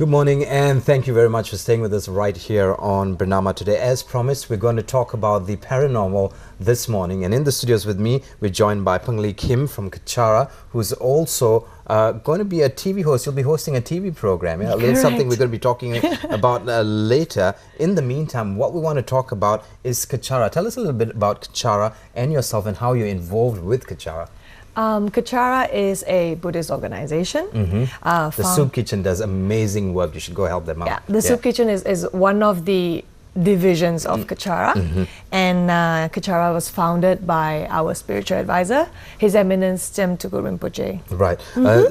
Good morning, and thank you very much for staying with us right here on Bernama Today. As promised, we're going to talk about the paranormal this morning. And in the studios with me, we're joined by Li Kim from Kechara, who's also going to be a TV host. You'll be hosting a TV program. Yeah? A little something we're going to be talking about later. In the meantime, what we want to talk about is Kechara. Tell us a little bit about Kechara and yourself and how you're involved with Kechara. Kechara is a Buddhist organization. The Soup Kitchen does amazing work. You should go help them out. Yeah, the Soup Kitchen is one of the divisions of Kechara, and Kechara was founded by our spiritual advisor, His Eminence Sem Tuku Rinpoche. Right.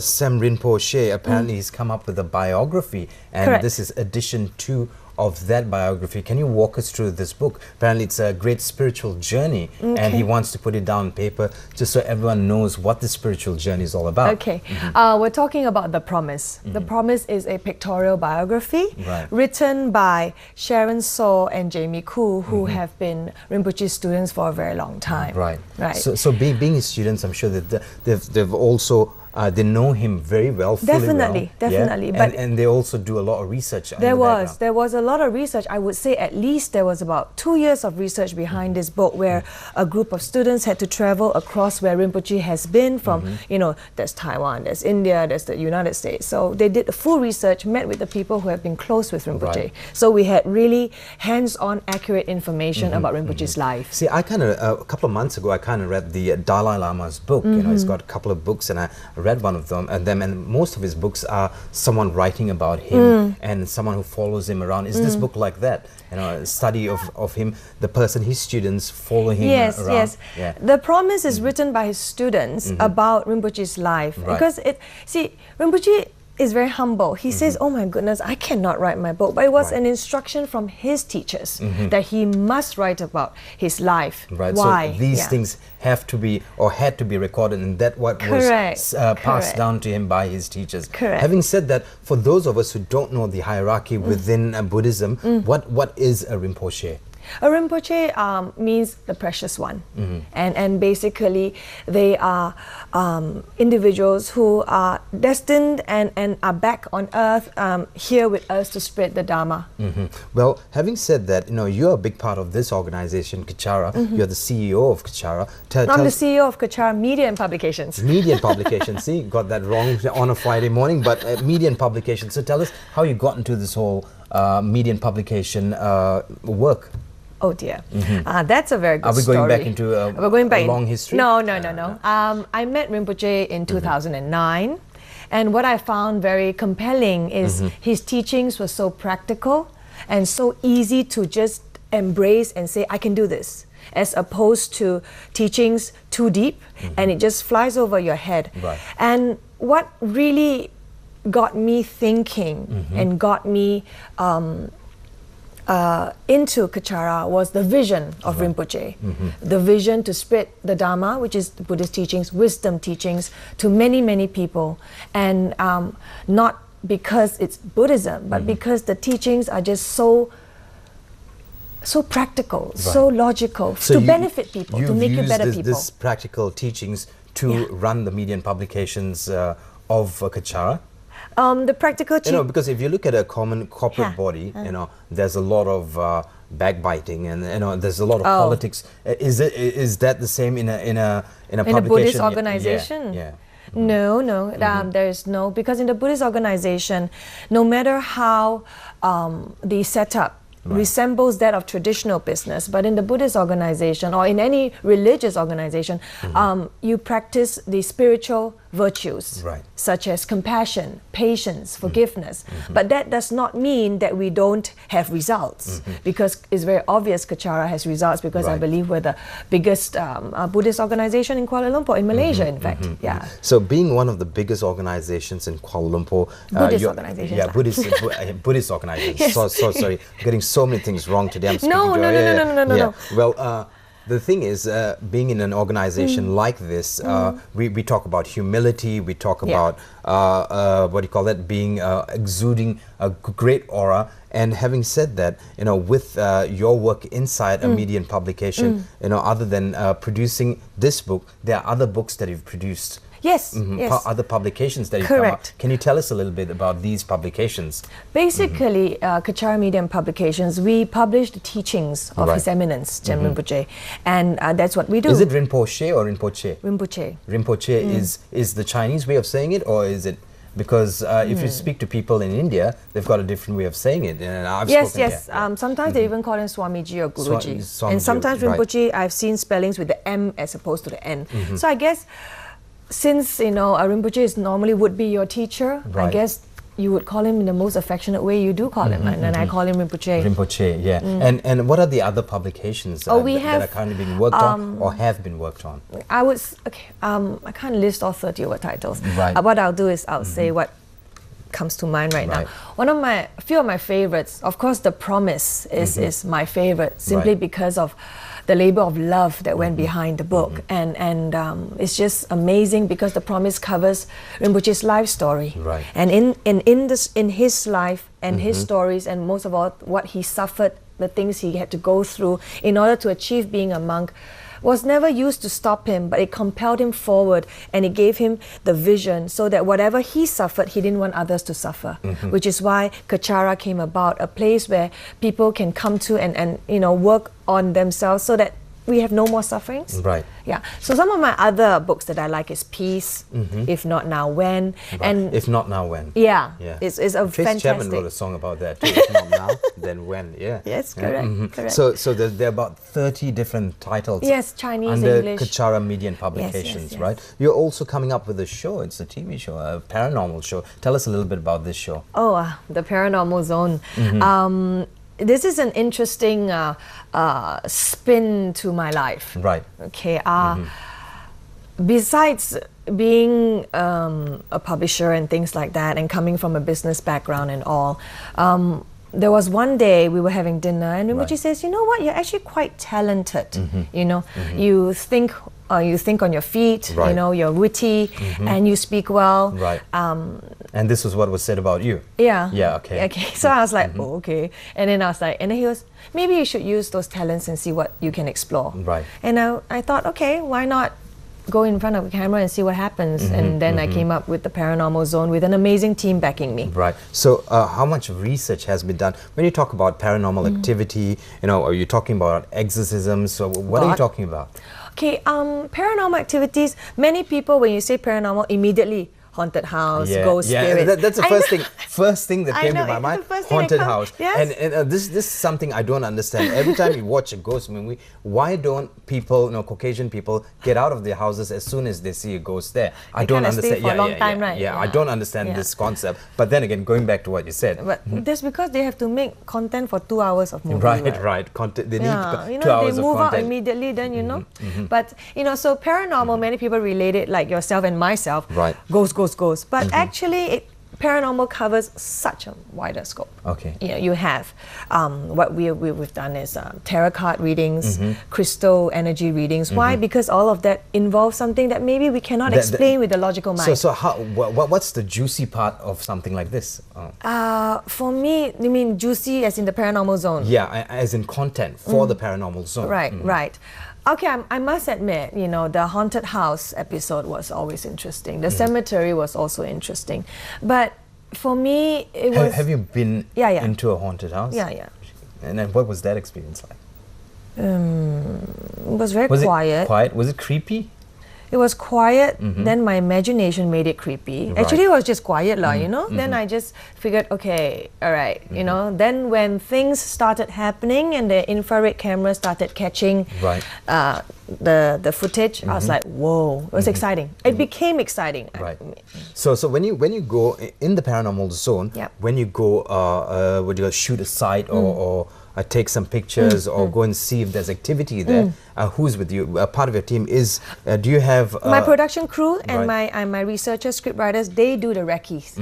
Sem Rinpoche, apparently he's come up with a biography, and this is edition 2 of that biography. Can you walk us through this book? Apparently it's a great spiritual journey, and he wants to put it down on paper just so everyone knows what the spiritual journey is all about. Okay. We're talking about The Promise. The Promise is a pictorial biography written by Sharon Saw and Jamie Koo, who have been Rinpoche students for a very long time. Right. So being his students, I'm sure that they've also they know him very well, definitely. Yeah? But and they also do a lot of research. There was a lot of research. I would say at least there was about 2 years of research behind this book, where a group of students had to travel across where Rinpoche has been from. You know, there's Taiwan, there's India, there's the United States. So they did a full research, met with the people who have been close with Rinpoche. So we had really hands-on, accurate information about Rinpoche's life. See, I kind of a couple of months ago, I kind of read the Dalai Lama's book. You know, he's got a couple of books, and I read one of them, and most of his books are someone writing about him and someone who follows him around. Is this book like that? You know, a study of him, the person, his students follow him around? Yes. Yeah. The Promise is written by his students about Rinpoche's life. Because Rinpoche is very humble. He says, oh my goodness, I cannot write my book. But it was an instruction from his teachers that he must write about his life. Why? So these things have to be, or had to be recorded, and that what was passed down to him by his teachers. Having said that, for those of us who don't know the hierarchy within Buddhism, what is a Rinpoche? A Rinpoche means the precious one, and basically they are individuals who are destined and are back on earth here with us to spread the Dharma. Well, having said that, you know, you're a big part of this organization, Kechara. You're the CEO of Kechara. I'm the CEO of Kechara Media and Publications. Media and Publications. See, got that wrong on a Friday morning, but Media and Publications. So tell us how you got into this whole media and publication work. Oh dear, that's a very good story. Are we going back into a long history? No. I met Rinpoche in 2009, and what I found very compelling is his teachings were so practical and so easy to just embrace and say, I can do this, as opposed to teachings too deep and it just flies over your head. And what really got me thinking and got me into Kechara was the vision of Rinpoche. The vision to spread the Dharma, which is the Buddhist teachings, wisdom teachings, to many, many people. And not because it's Buddhism, but because the teachings are just so practical, so logical, to benefit people, to make it better people. This practical teachings to run the media and publications of Kechara? The practical you know, because if you look at a common corporate body, you know, there's a lot of backbiting, and you know, there's a lot of politics. Is that the same in a publication? In a Buddhist organization? Yeah. No, there's no, because in the Buddhist organization, no matter how the setup resembles that of traditional business, but in the Buddhist organization or in any religious organization, you practice the spiritual virtues, such as compassion, patience, forgiveness. But that does not mean that we don't have results, because it's very obvious Kechara has results, because I believe we're the biggest Buddhist organization in Kuala Lumpur, in Malaysia, in fact. So being one of the biggest organizations in Kuala Lumpur, Buddhist organizations. Yeah, Buddhist organizations. So sorry, I'm getting so many things wrong today. I'm speaking No. Well, the thing is, being in an organization like this, we talk about humility, we talk about, what do you call that, being, exuding a great aura. And having said that, you know, with your work inside a media and publication, you know, other than producing this book, there are other books that you've produced Yes, yes. Other publications that you come Correct. up. Can you tell us a little bit about these publications? Basically, Kechara Media and Publications, we publish the teachings of Right. His Eminence, Chen Rinpoche, and that's what we do. Is it Rinpoche or Rinpoche? Rinpoche? Rinpoche is the Chinese way of saying it, or is it because if you speak to people in India, they've got a different way of saying it. And I've Yes, spoken, yes. Sometimes they even call him Swamiji or Guruji. Swamiji, And sometimes right. Rinpoche, I've seen spellings with the M as opposed to the N. So I guess since, a Rinpoche is normally would be your teacher, I Right. guess you would call him in the most affectionate way you do call him. And then I call him Rinpoche. Rinpoche, yeah. And what are the other publications we that have, are currently being worked on or have been worked on? I can't list all 30 over titles. Right. What I'll do is I'll say what comes to mind right Right. now. A few of my favorites, of course, The Promise is my favorite, simply Right. because of the labor of love that went behind the book, and it's just amazing because The Promise covers Rinpoche's life story, Right. and in his life and his stories, and most of all what he suffered, the things he had to go through in order to achieve being a monk, was never used to stop him, but it compelled him forward, and it gave him the vision so that whatever he suffered, he didn't want others to suffer, which is why Kechara came about, a place where people can come to and work on themselves so that we have no more sufferings. Right. Yeah. So some of my other books that I like is Peace, If Not Now When, Right. and If not now, when? yeah, Yeah. it's a Trace Chapman wrote a fantastic. song about that too. If not now, then when? Yeah. Yes, Yeah, correct, correct. So there are about 30 different titles. Yes, Chinese, under English. Kechara Media and Publications, yes. right? You're also coming up with a show. It's a TV show, a paranormal show. Tell us a little bit about this show. The Paranormal Zone. This is an interesting spin to my life. Right. Okay. Besides being a publisher and things like that, and coming from a business background and all, there was one day we were having dinner, and Rinpoche Right. says, "You know what? You're actually quite talented. You think." You think on your feet, Right. you're witty, and you speak well. Right. And this was what was said about you. Yeah. Yeah, okay. So I was like, oh, okay. And then I was like, and then he was, maybe you should use those talents and see what you can explore. Right. And I thought, okay, why not go in front of a camera and see what happens? And then I came up with the Paranormal Zone with an amazing team backing me. Right. So how much research has been done? When you talk about paranormal activity, are you talking about exorcisms? So what are you talking about? Okay, paranormal activities, many people, when you say paranormal, immediately haunted house, ghost spirit. That's the first thing that I came know, to my it's mind. the first thing that Haunted comes- house. yes. And this is something I don't understand. Every time you watch a ghost movie, why don't people, Caucasian people, get out of their houses as soon as they see a ghost there? I don't kinda stay understand. for a long time, right? Yeah, I Yeah. don't understand Yeah. this concept. But then again, going back to what you said. But that's because they have to make content for 2 hours of movie. Right. Content. They need 2 hours they of move out content. immediately then, But, so paranormal, many people relate it, like yourself and myself, Right. Ghost. But actually, paranormal covers such a wider scope. Okay. You have, what we've done is tarot card readings, crystal energy readings. Why? Because all of that involves something that maybe we cannot explain with the logical mind. So what's the juicy part of something like this? For me, you mean juicy as in the Paranormal Zone? Yeah, as in content for the paranormal zone. Right. Okay, I must admit, the haunted house episode was always interesting. The cemetery was also interesting. But for me, it was... Have you been into a haunted house? Yeah. And then what was that experience like? It was very Was quiet. it quiet? Was it creepy? It was quiet, then my imagination made it creepy. Right. Actually, it was just quiet, Then I just figured, okay, all right, Then when things started happening and the infrared camera started catching Right. the footage, I was like, whoa, it was exciting. It became exciting. Right. So when you go in the paranormal zone, Yep. when you go, would you shoot a site or take some pictures or go and see if there's activity there? Who's with you? Part of your team is. Do you have My production crew and Right. my researchers, script writers, they do the recce's.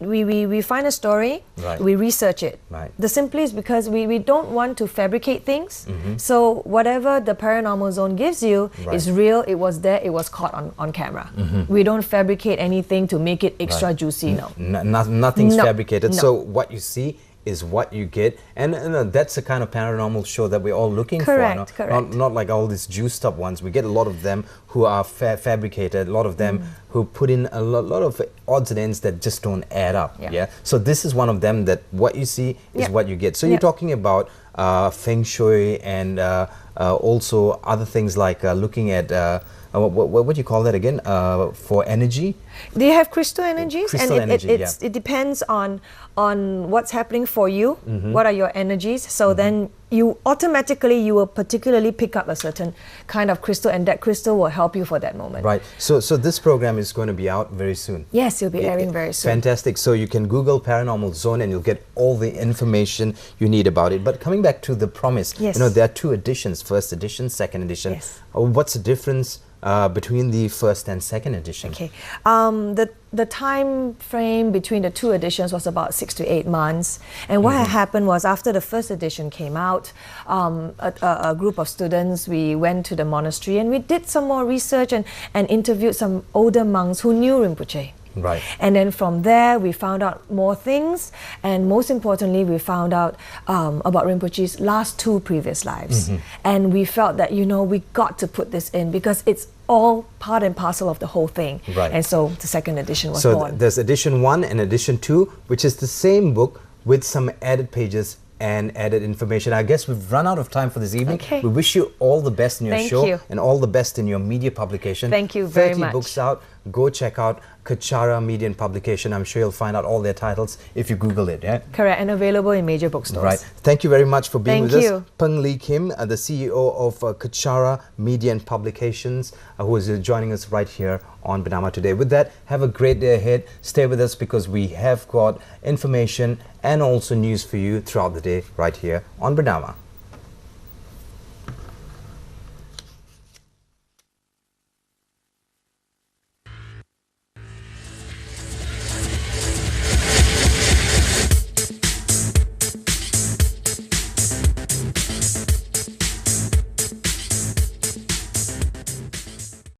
We find a story, Right. we research it. Right. The simply is because we don't want to fabricate things. So whatever the Paranormal Zone gives you Right. is real, it was there, it was caught on camera. We don't fabricate anything to make it extra Right. juicy, no. Nothing's No. fabricated. No. So what you see is what you get, and that's the kind of paranormal show that we're all looking Correct, for. correct. Not like all these juiced up ones. We get a lot of them who are fabricated, a lot of them who put in a lot of odds and ends that just don't add up. Yeah. So this is one of them that what you see is what you get. So you're talking about feng shui and also other things like looking at what do you call that again? For energy? They have crystal energies, Crystal and energy, it depends on what's happening for you. What are your energies? So then you will particularly pick up a certain kind of crystal, and that crystal will help you for that moment. Right. So this program is going to be out very soon. Yes, it'll be airing very soon. Fantastic. So you can Google Paranormal Zone and you'll get all the information you need about it. But coming back to the promise, Yes. there are 2 editions, first edition, second edition. Yes. What's the difference between the first and second edition? Okay. The time frame between the 2 editions was about 6 to 8 months. And what had happened was, after the first edition came out, a group of students, we went to the monastery and we did some more research and interviewed some older monks who knew Rinpoche. Right. And then from there, we found out more things, and most importantly, we found out about Rinpoche's last 2 previous lives. And we felt that, we got to put this in because it's all part and parcel of the whole thing. Right. And so the second edition was So born. there's edition 1 and edition 2, which is the same book with some added pages and added information. I guess we've run out of time for this evening. Okay. We wish you all the best in your Thank show you. and all the best in your media publication. Thank you very 30 much. books out. Go check out Kechara Media and Publication. I'm sure you'll find out all their titles if you Google it. Yeah? Correct, and available in major bookstores. Right. Thank you very much for being Thank with you. us. Peng Li Kim, the CEO of Kechara Media and Publications, who is joining us right here on Bernama Today. With that, have a great day ahead. Stay with us because we have got information and also news for you throughout the day right here on Bernama.